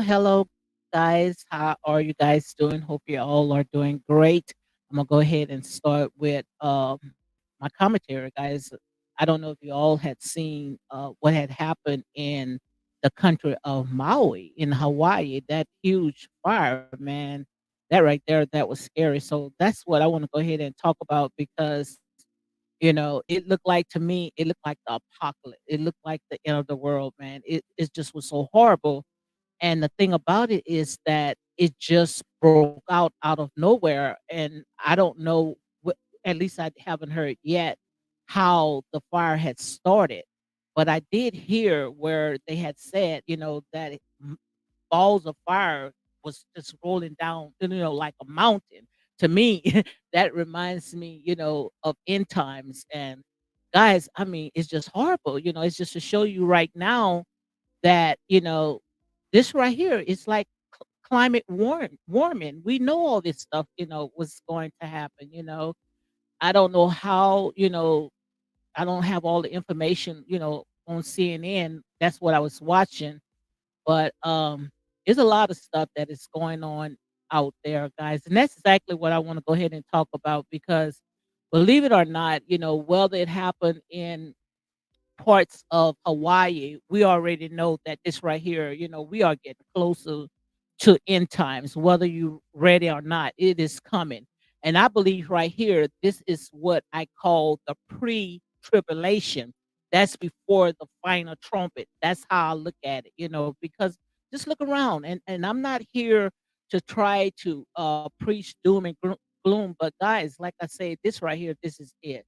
hello, guys. How are you guys doing? Hope you all are doing great. I'm gonna go ahead and start with my commentary, guys. I don't know if you all had seen what had happened in the country of Maui in Hawaii. That huge fire, man. That right there, that was scary. So that's what I want to go ahead and talk about because it looked like to me, it looked like the apocalypse. It looked like the end of the world, man. It just was so horrible, and the thing about it is that it just broke out of nowhere, and I don't know what, at least I haven't heard yet how the fire had started. But I did hear where they had said, that balls of fire was just rolling down, like a mountain. To me, that reminds me, of end times. And guys, I mean, it's just horrible. It's just to show you right now that this right here is like climate warming. We know all this stuff was going to happen. I don't know how. I don't have all the information on CNN. That's what I was watching, but there's a lot of stuff that is going on out there, guys, and that's exactly what I want to go ahead and talk about because believe it or not, whether it happened in parts of Hawaii, we already know that this right here, we are getting closer to end times, whether you ready or not, it is coming. And I believe right here, this is what I call the pre-tribulation. That's before the final trumpet. That's how I look at it, because just look around and I'm not here to try to preach doom and gloom, but guys, like I say, this right here, this is it.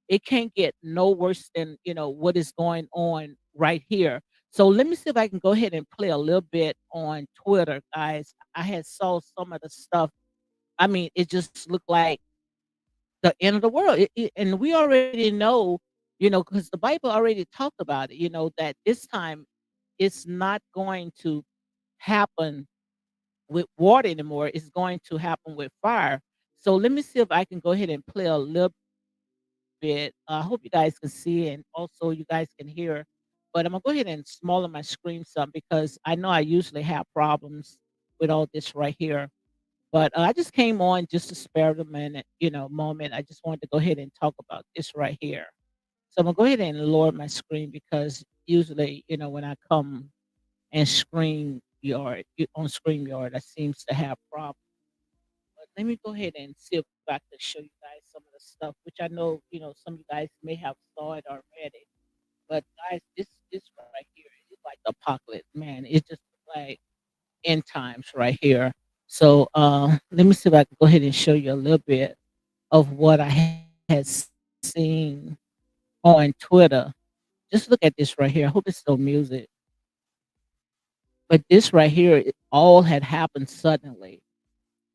It can't get no worse than, what is going on right here. So let me see if I can go ahead and play a little bit on Twitter, guys. I had saw some of the stuff. I mean, it just looked like the end of the world. And we already know, because the Bible already talked about it, that this time it's not going to happen with water anymore. It's going to happen with fire. So let me see if I can go ahead and play a little bit. I hope you guys can see and also you guys can hear. But I'm gonna go ahead and smaller my screen some because I know I usually have problems with all this right here. But I just came on just to spare the minute, moment. I just wanted to go ahead and talk about this right here. So I'm gonna go ahead and lower my screen because usually, when I come and screen yard on screen yard, I seems to have problems. But let me go ahead and see if I can show you guys some of the stuff, which I know, some of you guys may have saw it already. But guys, this right here is like the apocalypse, man. It's just like end times right here. So let me see if I can go ahead and show you a little bit of what I had seen on Twitter. Just look at this right here. I hope it's still music. But this right here, it all had happened suddenly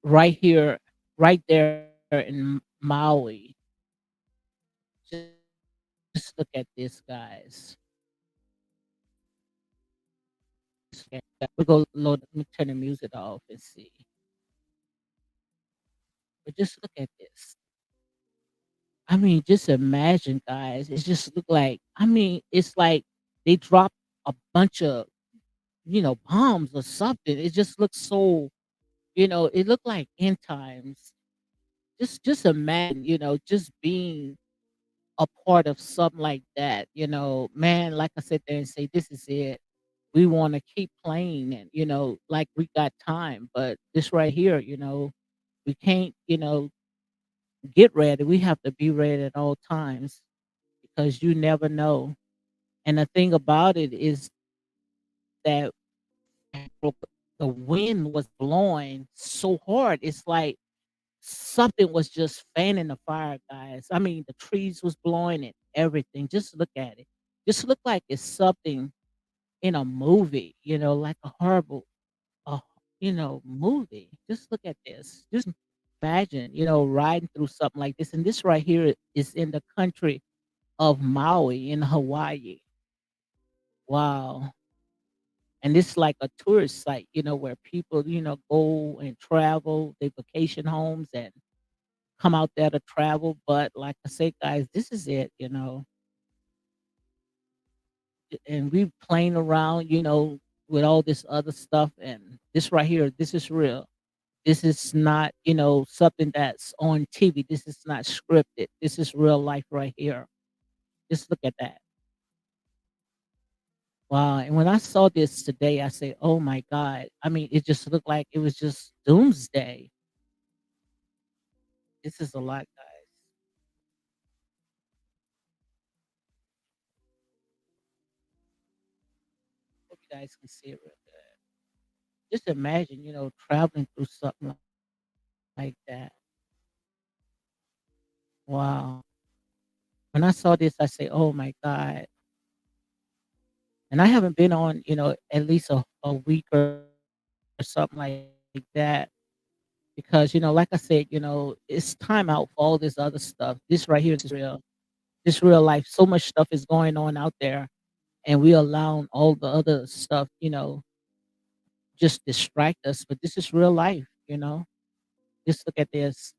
right here, right there in Maui. Just look at this, guys. We go load. Let me turn the music off and see. But just look at this. I mean, just imagine, guys. It just look like. I mean, it's like they dropped a bunch of bombs or something. It just looks so. It looked like end times. Just imagine. Just being a part of something like that. Man, like I said there and say, this is it. We want to keep playing and like we got time, but this right here, we can't get ready. We have to be ready at all times because you never know. And the thing about it is that the wind was blowing so hard. It's like something was just fanning the fire, guys. I mean, the trees was blowing and everything. Just look at it. Just look like it's something in a movie, like a horrible movie. Just look at this. Just imagine, riding through something like this. And this right here is in the country of Maui in Hawaii. Wow. And this is like a tourist site, where people, go and travel, they vacation homes and come out there to travel. But like I say, guys, this is it, and we playing around, with all this other stuff, and this right here, this is real. This is not, something that's on TV. This is not scripted. This is real life right here. Just look at that. Wow. And when I saw this today, I say, oh my God. I mean, it just looked like it was just doomsday. This is a lot, guys. Hope you guys can see it real good. Just imagine, traveling through something like that. Wow. When I saw this, I say, oh my God. And I haven't been on, at least a week or something like that. Because, like I said, it's time out for all this other stuff. This right here is real. This real life. So much stuff is going on out there, and we allowing all the other stuff, just distract us. But this is real life. Just look at this.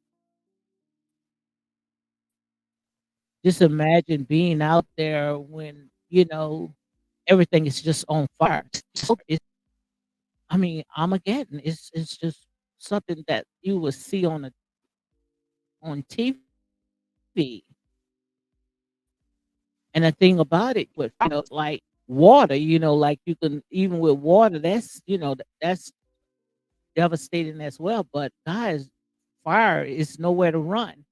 Just imagine being out there when, everything is just on fire. So I mean, Armageddon. It's just something that you will see on TV. And the thing about it with, like water, like you can even with water, that's that's devastating as well. But guys, fire is nowhere to run.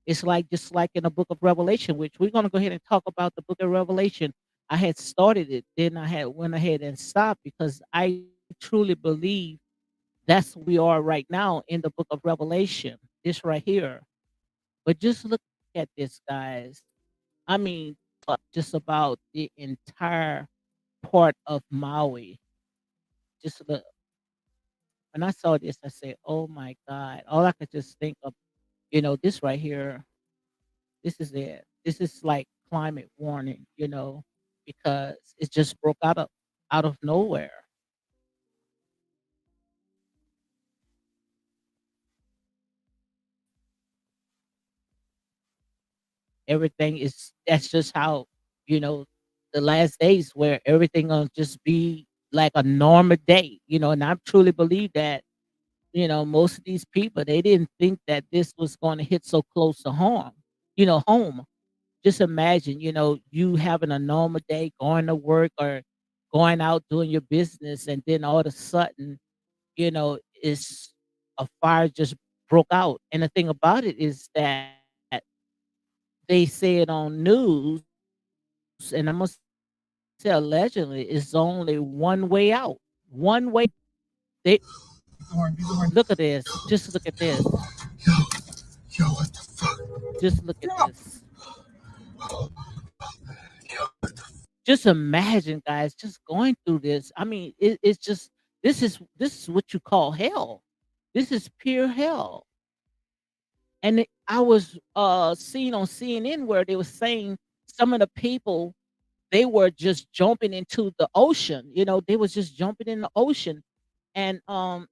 It's like just like in the book of Revelation, which we're gonna go ahead and talk about the book of Revelation. I had started it, then I had went ahead and stopped because I truly believe that's where we are right now in the book of Revelation. This right here. But just look at this, guys. I mean, just about the entire part of Maui. Just look. When I saw this, I said, "Oh my God!" All I could just think of, this right here. This is it. This is like climate warning, because it just broke out of nowhere. Everything is that's just how, you know, the last days where everything gonna just be like a normal day, and I truly believe that, most of these people, they didn't think that this was gonna hit so close to home. Just imagine, you having a normal day, going to work or going out doing your business, and then all of a sudden, it's a fire just broke out. And the thing about it is that they said on news, and I must say allegedly, it's only one way out. One way. They look at this. Just look at this. Just look at this. Just imagine, guys, just going through this. I mean, it's just this is what you call hell. This is pure hell. And I was seeing on CNN where they were saying some of the people, they were just jumping into the ocean. They was just jumping in the ocean, and all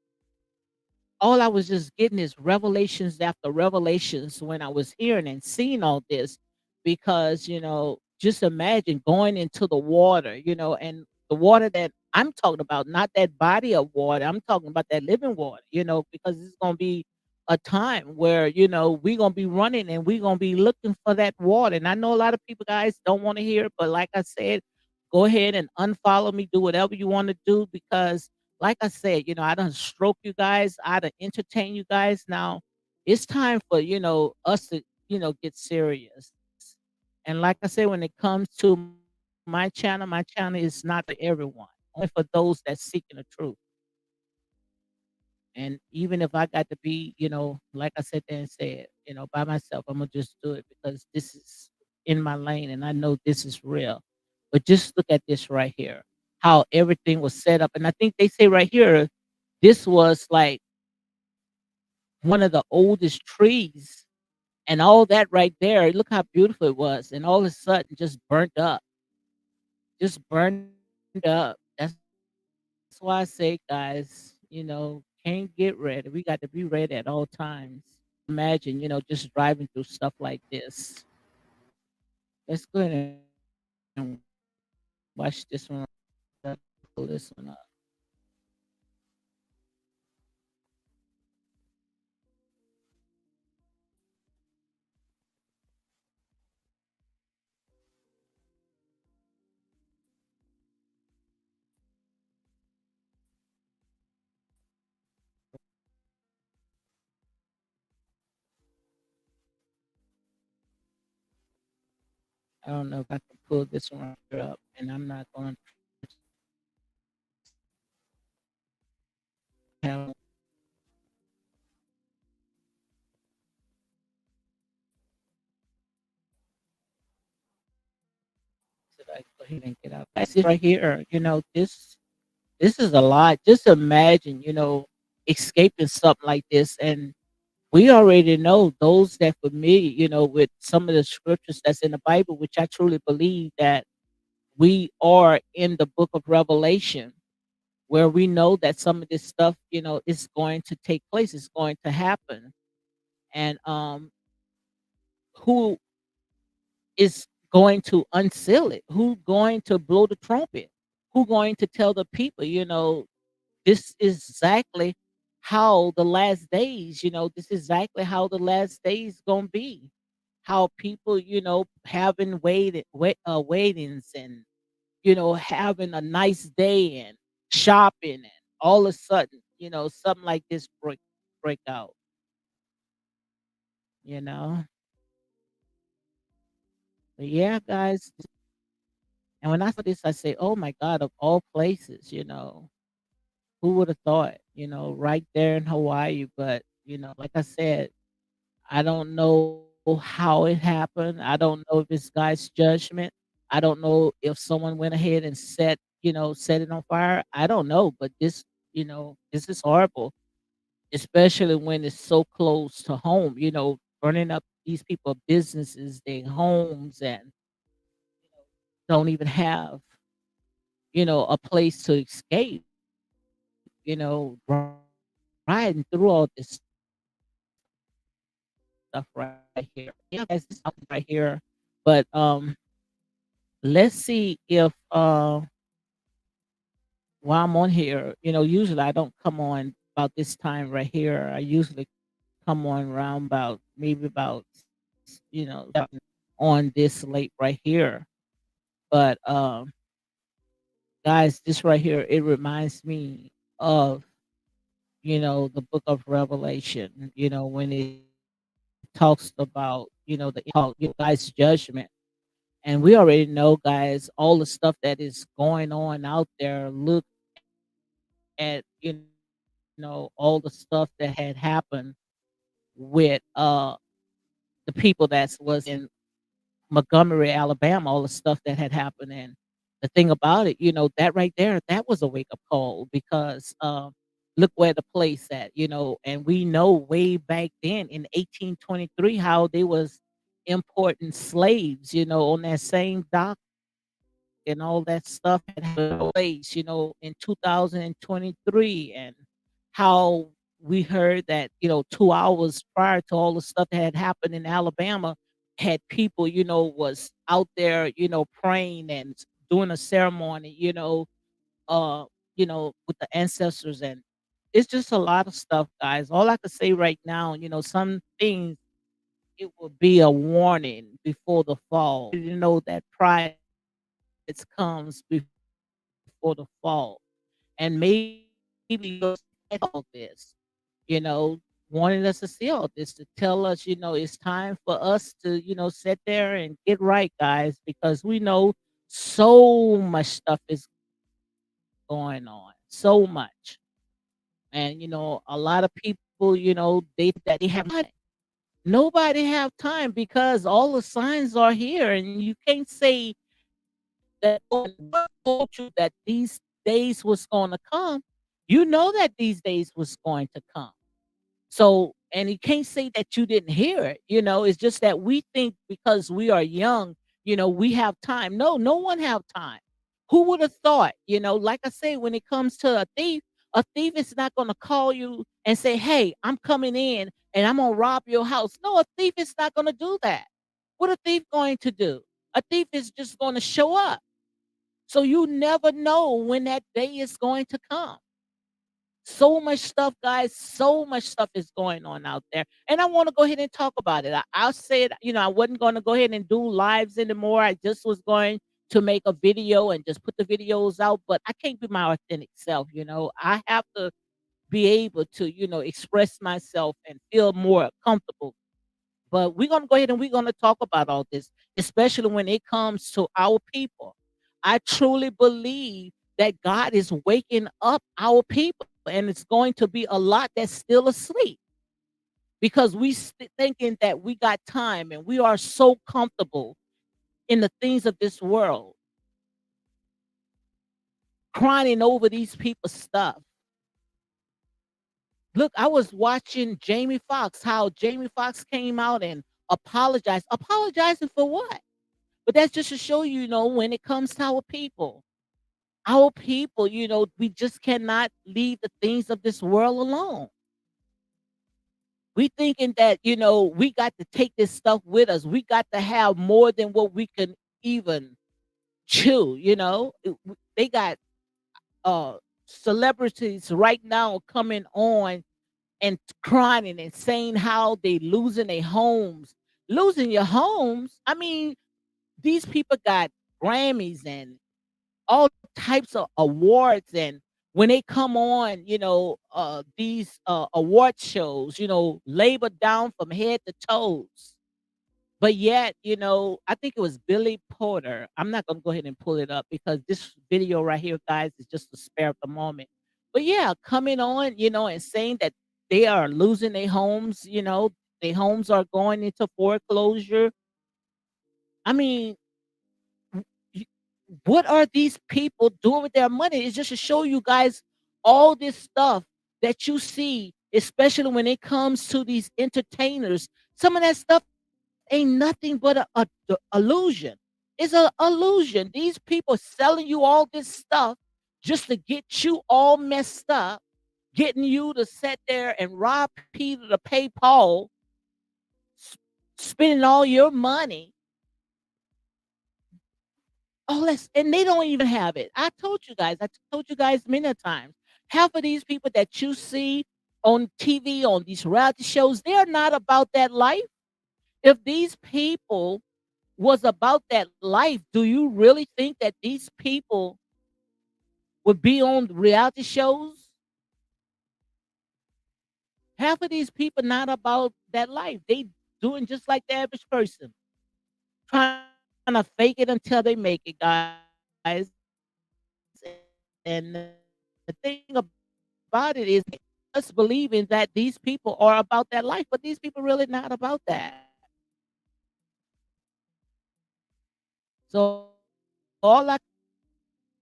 I was just getting is revelations after revelations when I was hearing and seeing all this, because just imagine going into the water, and the water that I'm talking about, not that body of water. I'm talking about that living water, because it's gonna be a time where we're gonna be running and we're gonna be looking for that water. And I know a lot of people, guys, don't want to hear it, but like I said, go ahead and unfollow me, do whatever you want to do, because like I said, I done stroke you guys, I done entertain you guys. Now it's time for, us to, get serious. And like I said, when it comes to my channel is not for everyone, only for those that seeking the truth. And even if I got to be, like I said there and said, by myself, I'm gonna just do it because this is in my lane and I know this is real. But just look at this right here, how everything was set up. And I think they say right here, this was like one of the oldest trees, and all that right there. Look how beautiful it was. And all of a sudden just burnt up. Just burned up. That's why I say, guys, can't get ready. We got to be ready at all times. Imagine, just driving through stuff like this. Let's go ahead and watch this one. Pull this one up. I don't know if I can pull this one right here up, and I'm not going to have should I go ahead and get out. Guys, this right here, this is a lot. Just imagine, escaping something like this, and we already know those that familiar, with some of the scriptures that's in the Bible, which I truly believe that we are in the book of Revelation, where we know that some of this stuff, is going to take place, is going to happen. And who is going to unseal it? Who going to blow the trumpet? Who going to tell the people, this is exactly how the last days, this is exactly how the last days gonna be. How people, having waitings and having a nice day and shopping, and all of a sudden, something like this break out, you know. But yeah, guys, and when I saw this, I say, "Oh my God, of all places, who would have thought, right there in Hawaii?" But like I said, I don't know how it happened. I don't know if it's God's judgment. I don't know if someone went ahead and set it on fire. I don't know, but this is horrible, especially when it's so close to home, burning up these people businesses, their homes, and don't even have, a place to escape, riding through all this stuff right here. Yeah, guys, this right here. But let's see if while I'm on here, usually I don't come on about this time right here. I usually come on around about maybe about 7 on this late right here. But guys, this right here, it reminds me of the book of Revelation, when it talks about, God's judgment. And we already know, guys, all the stuff that is going on out there. Look at, all the stuff that had happened with the people that was in Montgomery, Alabama, all the stuff that had happened. And the thing about it, that right there, that was a wake up call because look where the place at, and we know way back then in 1823 how they was importing slaves, on that same dock, and all that stuff had happened place, in 2023, and how we heard that, 2 hours prior to all the stuff that had happened in Alabama, had people, was out there, praying and doing a ceremony, with the ancestors. And it's just a lot of stuff, guys. All I could say right now, some things, it will be a warning before the fall. You know that pride comes before the fall. And maybe you'll see all this, you know, wanting us to see all this to tell us, it's time for us to, sit there and get right, guys, because we know so much stuff is going on, so much. And, a lot of people, they think that they have time. Nobody have time because all the signs are here, and you can't say that what told you that these days was going to come. You know that these days was going to come. So, and you can't say that you didn't hear it. It's just that we think because we are young, we have time. No, no one have time. Who would have thought? Like I say, when it comes to a thief is not going to call you and say, "Hey, I'm coming in and I'm going to rob your house." No, a thief is not going to do that. What a thief going to do? A thief is just going to show up. So you never know when that day is going to come. So much stuff, guys. So much stuff is going on out there. And I want to go ahead and talk about it. I said, I wasn't going to go ahead and do lives anymore. I just was going to make a video and just put the videos out, but I can't be my authentic self. I have to be able to, express myself and feel more comfortable But we're gonna go ahead and we're gonna talk about all this, especially when it comes to our people. I truly believe that God is waking up our people, and it's going to be a lot that's still asleep because thinking that we got time and we are so comfortable in the things of this world, crying over these people's stuff. Look, I was watching Jamie Foxx, how Jamie Foxx came out and apologized. Apologizing for what? But that's just to show you, when it comes to our people, we just cannot leave the things of this world alone. We thinking that, we got to take this stuff with us. We got to have more than what we can even chew. They got uh celebrities right now coming on and crying and saying how they losing their homes. Losing your homes? I mean, these people got Grammys and all types of awards, and when they come on, these award shows, labor down from head to toes. But yet, I think it was Billy Porter. I'm not gonna go ahead and pull it up because this video right here, guys, is just a spare of the moment. But yeah, coming on, and saying that they are losing their homes, their homes are going into foreclosure. I mean, y- what are these people doing with their money? It's just to show you guys all this stuff that you see, especially when it comes to these entertainers. Some of that stuff ain't nothing but a illusion. It's an illusion. These people selling you all this stuff just to get you all messed up, getting you to sit there and rob Peter to pay Paul, s- spending all your money. Oh, and they don't even have it. I told you guys many times. Half of these people that you see on TV, on these reality shows, they're not about that life. If these people was about that life, do you really think that these people would be on reality shows? Half of these people not about that life. They doing just like the average person, trying to fake it until they make it, guys. And the thing about it is us believing that these people are about that life, but these people really not about that. So all I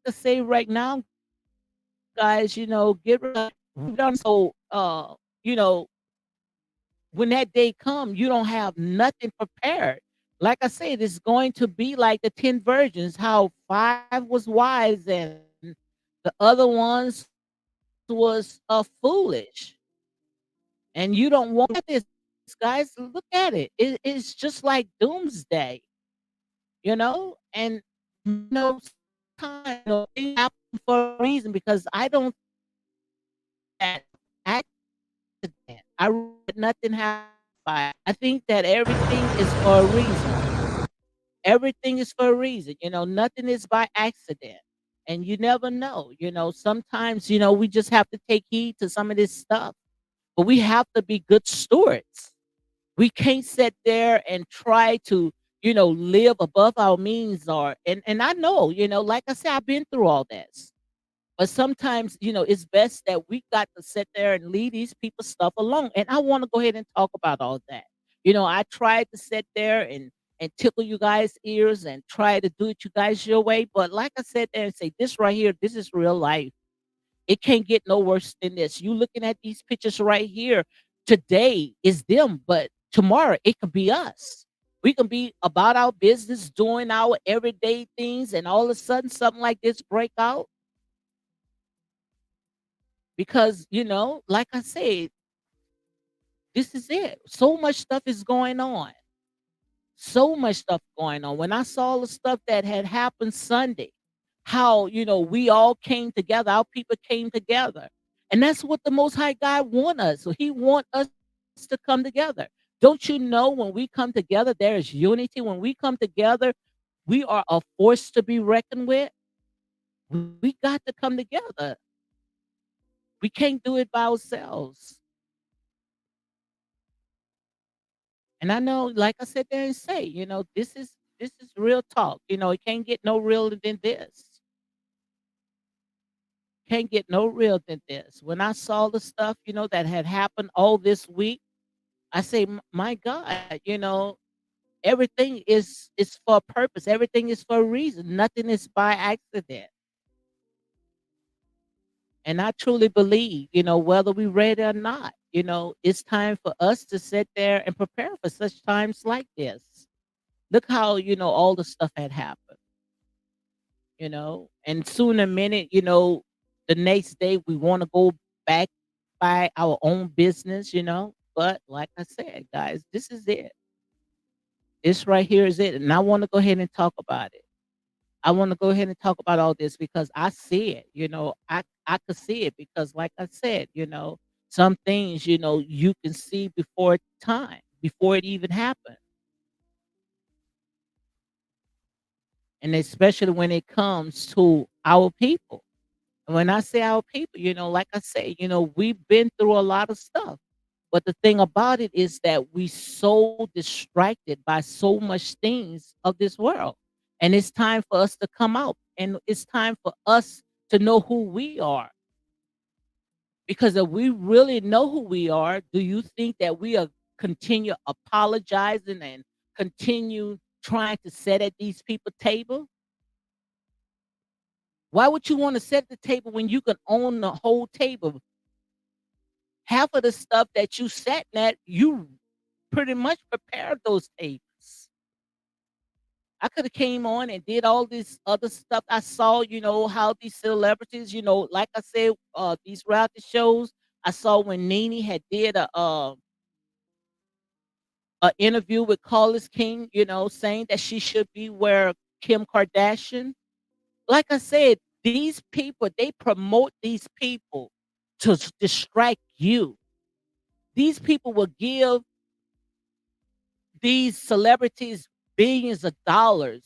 can say right now, guys, get ready for that. We done so when that day come, you don't have nothing prepared. Like I said, it's going to be like the 10 virgins, how 5 was wise and the other ones was foolish. And you don't want this, guys. Look at it. It's just like doomsday, and sometimes, things happen for a reason because I don't think that accident. I really don't think that nothing happens by accident. I think that everything is for a reason. Everything is for a reason. Nothing is by accident. And you never know. Sometimes, we just have to take heed to some of this stuff. But we have to be good stewards. We can't sit there and try to, live above our means and I know, like I said, I've been through all this. But sometimes, it's best that we got to sit there and leave these people's stuff alone. And I want to go ahead and talk about all that. I tried to sit there and tickle you guys' ears and try to do it you guys your way. But like I said there and say, this right here, this is real life. It can't get no worse than this. You looking at these pictures right here. Today is them, but tomorrow it could be us. We can be about our business, doing our everyday things, and all of a sudden something like this break out because like I said, this is it. So much stuff is going on. So much stuff going on. When I saw the stuff that had happened Sunday, how we all came together, our people came together. And that's what the most high God want us. So he want us to come together. Don't you know when we come together, there is unity. When we come together, we are a force to be reckoned with. We got to come together. We can't do it by ourselves. And I know, like I said there and say, this is real talk. It can't get no realer than this. Can't get no real than this. When I saw the stuff, that had happened all this week, I say, My God, everything is for a purpose. Everything is for a reason. Nothing is by accident. And I truly believe, whether we read it or not, it's time for us to sit there and prepare for such times like this. Look how, all the stuff had happened, and soon a minute, the next day we want to go back by our own business, But like I said, guys, this is it. This right here is it. And I want to go ahead and talk about it. I want to go ahead and talk about all this because I see it, I could see it because like I said, some things, you can see before time, before it even happened. And especially when it comes to our people. And when I say our people, like I say, we've been through a lot of stuff. But the thing about it is that we so distracted by so much things of this world. And it's time for us to come out and it's time for us to know who we are. Because if we really know who we are, do you think that we are continue apologizing and continue trying to sit at these people's table? Why would you want to sit at the table when you can own the whole table? Half of the stuff that you sat at, you pretty much prepared those tables. I could have came on and did all this other stuff. I saw, how these celebrities, like I said, these reality shows. I saw when Nene had did a interview with Carlos King, saying that she should be where Kim Kardashian. Like I said, these people, they promote these people to distract you. These people will give these celebrities billions of dollars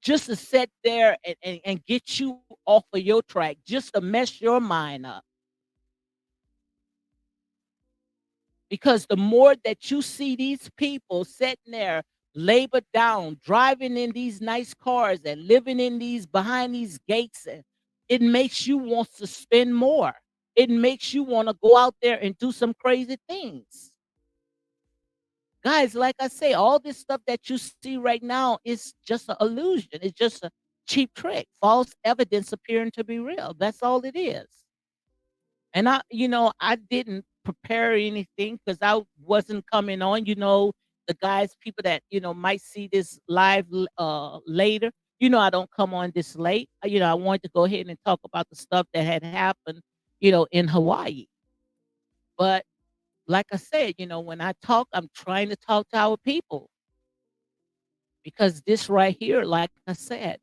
just to sit there and get you off of your track, just to mess your mind up. Because the more that you see these people sitting there, labored down, driving in these nice cars and living in these behind these gates, and it makes you want to spend more. It makes you want to go out there and do some crazy things. Guys, like I say, all this stuff that you see right now is just an illusion. It's just a cheap trick, false evidence appearing to be real. That's all it is. And I didn't prepare anything because I wasn't coming on. The guys, people that might see this live later. I don't come on this late. I wanted to go ahead and talk about the stuff that had happened, in Hawaii. But like I said, when I talk, I'm trying to talk to our people because this right here, like I said,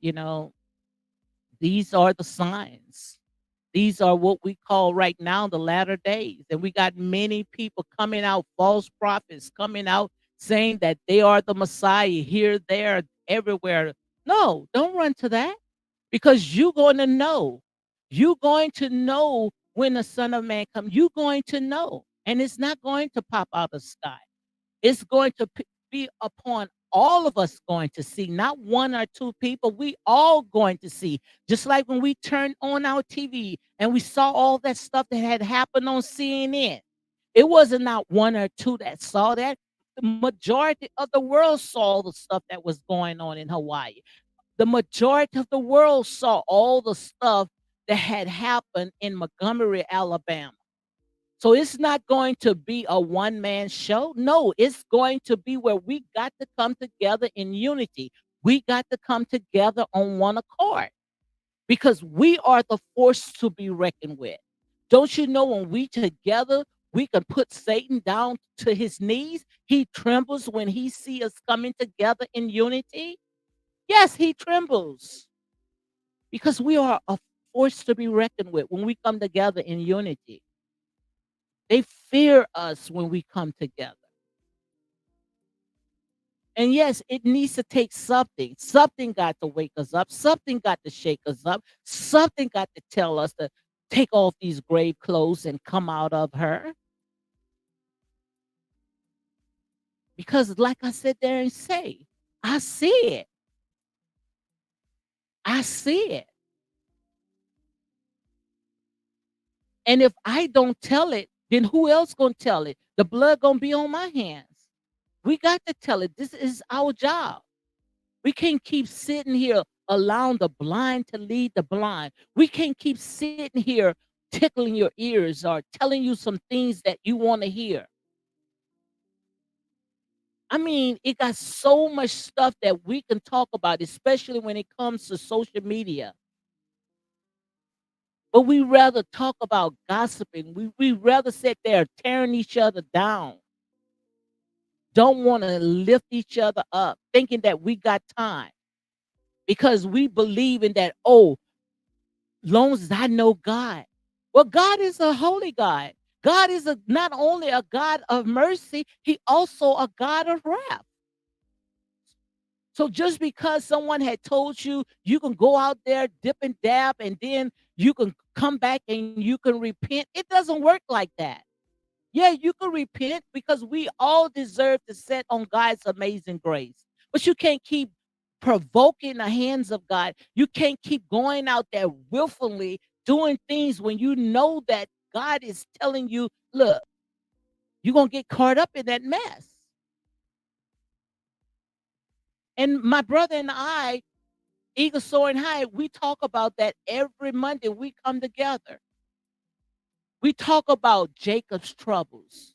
these are the signs. These are what we call right now the latter days. And we got many people coming out, false prophets coming out saying that they are the Messiah here, there, everywhere. No, don't run to that because you're going to know. You're going to know when the Son of Man comes. You're going to know. And it's not going to pop out of the sky. It's going to be upon all of us going to see, not one or two people. We all going to see. Just like when we turned on our TV and we saw all that stuff that had happened on CNN. It wasn't not one or two that saw that. The majority of the world saw the stuff that was going on in Hawaii. The majority of the world saw all the stuff that had happened in Montgomery, Alabama. So it's not going to be a one man show. No, it's going to be where we got to come together in unity. We got to come together on one accord because we are the force to be reckoned with. Don't you know when we together, we can put Satan down to his knees? He trembles when he sees us coming together in unity. Yes, he trembles because we are a force to be reckoned with when we come together in unity. They fear us when we come together. And yes, it needs to take something. Something got to wake us up. Something got to shake us up. Something got to tell us to take off these grave clothes and come out of her. Because like I said there and say, I see it. I see it. And if I don't tell it, then who else gonna tell it? The blood gonna be on my hands. We got to tell it. This is our job. We can't keep sitting here allowing the blind to lead the blind. We can't keep sitting here tickling your ears or telling you some things that you want to hear. I mean, it got so much stuff that we can talk about, especially when it comes to social media. But we rather talk about gossiping. We rather sit there tearing each other down. Don't want to lift each other up, thinking that we got time because we believe in that. Oh, long as I know God. Well, God is a holy God. God is not only a God of mercy, He also a God of wrath. So just because someone had told you you can go out there, dip and dab, and then you can come back and you can repent, it doesn't work like that. Yeah, you can repent because we all deserve to sit on God's amazing grace. But you can't keep provoking the hands of God. You can't keep going out there willfully doing things when you know that God is telling you, look, you're going to get caught up in that mess. And my brother and I, Eagle Soaring High, we talk about that every Monday. We come together. We talk about Jacob's troubles.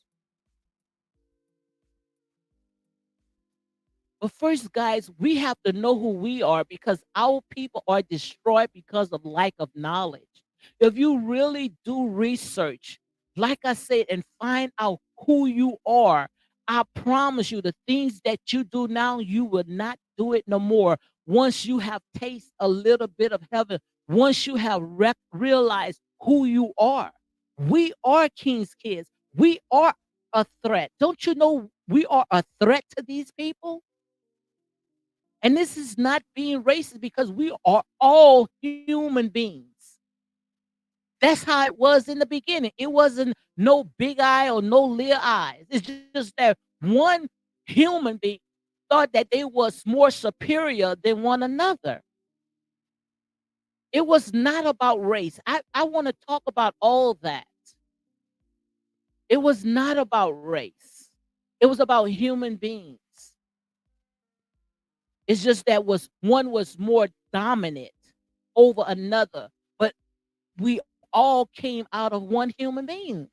But first, guys, we have to know who we are because our people are destroyed because of lack of knowledge. If you really do research, like I said, and find out who you are, I promise you the things that you do now, you will not do it no more. Once you have tasted a little bit of heaven, once you have realized who you are, we are king's kids. We are a threat. Don't you know we are a threat to these people? And this is not being racist because we are all human beings. That's how it was in the beginning. It wasn't no big eye or no little eyes. It's just that one human being thought that they was more superior than one another. It was not about race. I want to talk about all that. It was not about race. It was about human beings. It's just that was one was more dominant over another. But we all came out of one human being.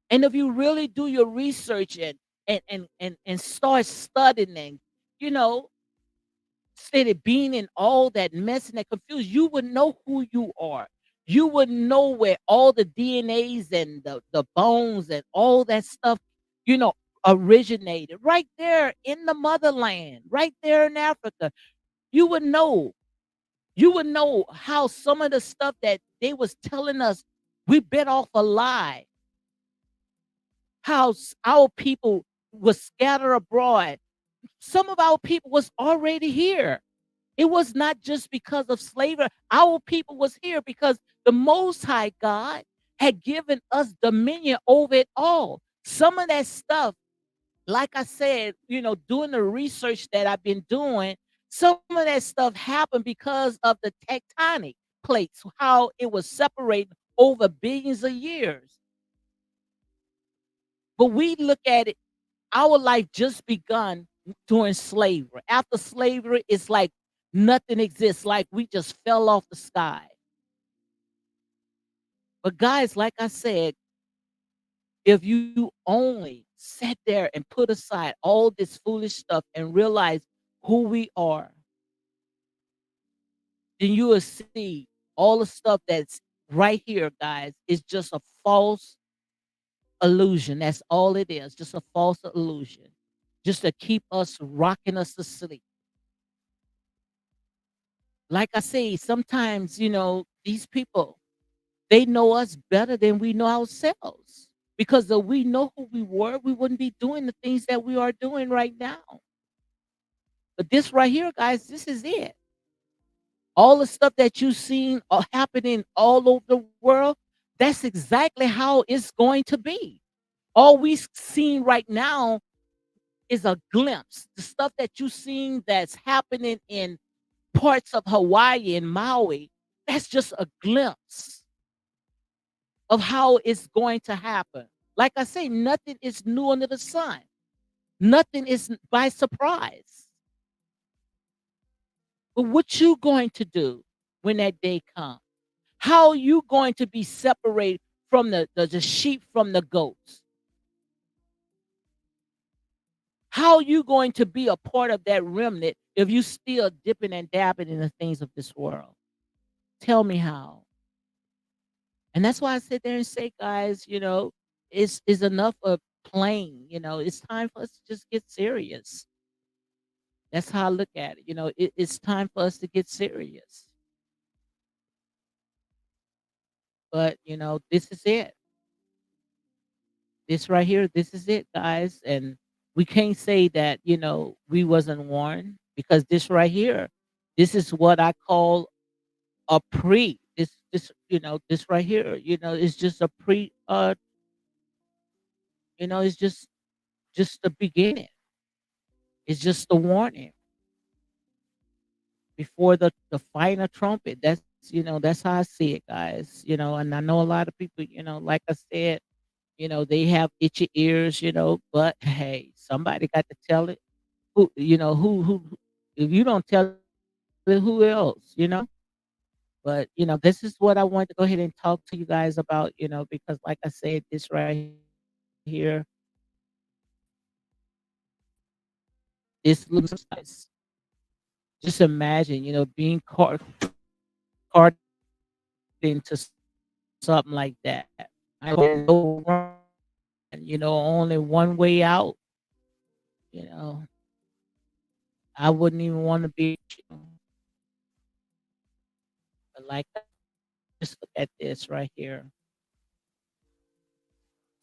And if you really do your research and start studying and you know, instead of being in all that mess and that confusion, you would know who you are. You would know where all the DNAs and the bones and all that stuff, you know, originated right there in the motherland, right there in Africa. You would know. You would know how some of the stuff that they was telling us, we bit off a lie. How our people was scattered abroad. Some of our people was already here. It was not just because of slavery. Our people was here because the Most High God had given us dominion over it all. Some of that stuff, like I said, you know, doing the research that I've been doing, some of that stuff happened because of the tectonic plates, how it was separated over billions of years. But we look at it, our life just begun during slavery. After slavery, it's like nothing exists, like we just fell off the sky. But guys, like I said, if you only sat there and put aside all this foolish stuff and realize who we are, then you will see all the stuff that's right here, guys, is just a false illusion. That's all it is, just a false illusion, just to keep us rocking us to sleep. Like I say, sometimes, you know, these people, they know us better than we know ourselves. Because if we know who we were, we wouldn't be doing the things that we are doing right now. But this right here, guys, this is it. All the stuff that you've seen happening all over the world, that's exactly how it's going to be. All we've seen right now is a glimpse. The stuff that you seen that's happening in parts of Hawaii and Maui, that's just a glimpse of how it's going to happen. Like I say, nothing is new under the sun. Nothing is by surprise. But what you going to do when that day comes? How you going to be separated from the sheep from the goats? How you going to be a part of that remnant if you still dipping and dabbing in the things of this world? Tell me how. And that's why I sit there and say, guys, it's enough of playing. It's time for us to just get serious. That's how I look at it. It's time for us to get serious. But this is it. This right here, this is it, guys. And we can't say that, we wasn't warned, because this right here, this is what I call a pre. This right here, is just a pre it's just the beginning. It's just the warning before the final trumpet. That's how I see it, guys. And I know a lot of people, like I said, they have itchy ears, but hey, somebody got to tell it. Who if you don't tell it, who else? But this is what I wanted to go ahead and talk to you guys about, because like I said, this right here, this looks nice. Just imagine, being caught into something like that. I don't know, only one way out. You know, I wouldn't even want to be. But like, just look at this right here.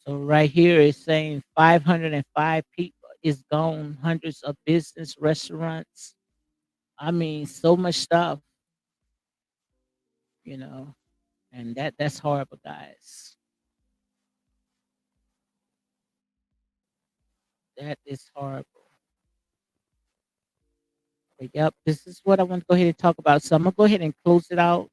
So right here is saying 505 people is gone, hundreds of business, restaurants. I mean, so much stuff, you know, and that's horrible, guys. That is horrible. But yep, this is what I want to go ahead and talk about. So I'm gonna go ahead and close it out.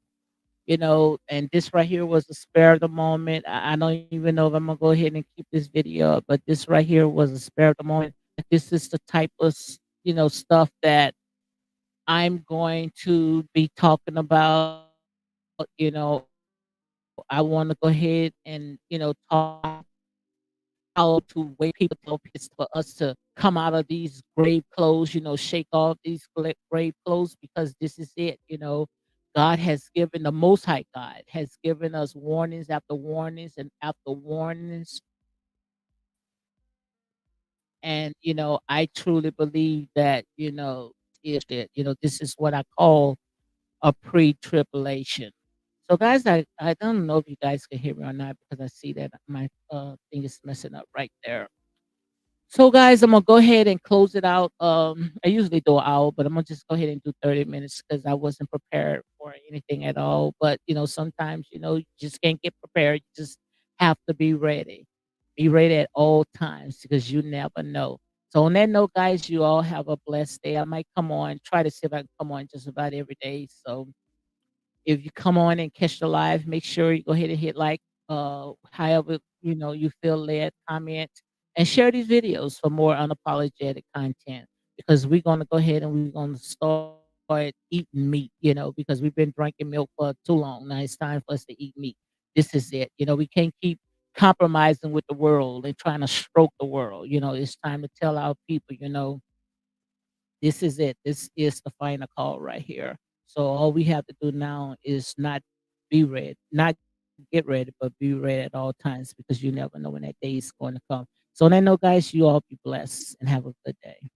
And this right here was a spare of the moment. I don't even know if I'm gonna go ahead and keep this video up, but this right here was a spare of the moment. This is the type of stuff that I'm going to be talking about. You know, I want to go ahead and talk how to wake people up. It's for us to come out of these grave clothes. Shake off these grave clothes, because this is it. God has given, the Most High God has given us warnings after warnings and after warnings. And, I truly believe that, is it. This is what I call a pre-tribulation. So, guys, I don't know if you guys can hear me or not, because I see that my thing is messing up right there. So, guys, I'm gonna go ahead and close it out. I usually do an hour, but I'm gonna just go ahead and do 30 minutes because I wasn't prepared for anything at all. But sometimes you just can't get prepared. You just have to be ready. Be ready at all times, because you never know. So, on that note, guys, you all have a blessed day. I might come on, try to see if I can come on just about every day. So, if you come on and catch the live, make sure you go ahead and hit like, however, you feel led, comment, and share these videos for more unapologetic content, because we're going to go ahead and we're going to start eating meat, because we've been drinking milk for too long. Now it's time for us to eat meat. This is it. We can't keep compromising with the world and trying to stroke the world. It's time to tell our people, this is it. This is the final call right here. So all we have to do now is not be ready, not get ready, but be ready at all times, because you never know when that day is going to come. So on that note, guys, you all be blessed and have a good day.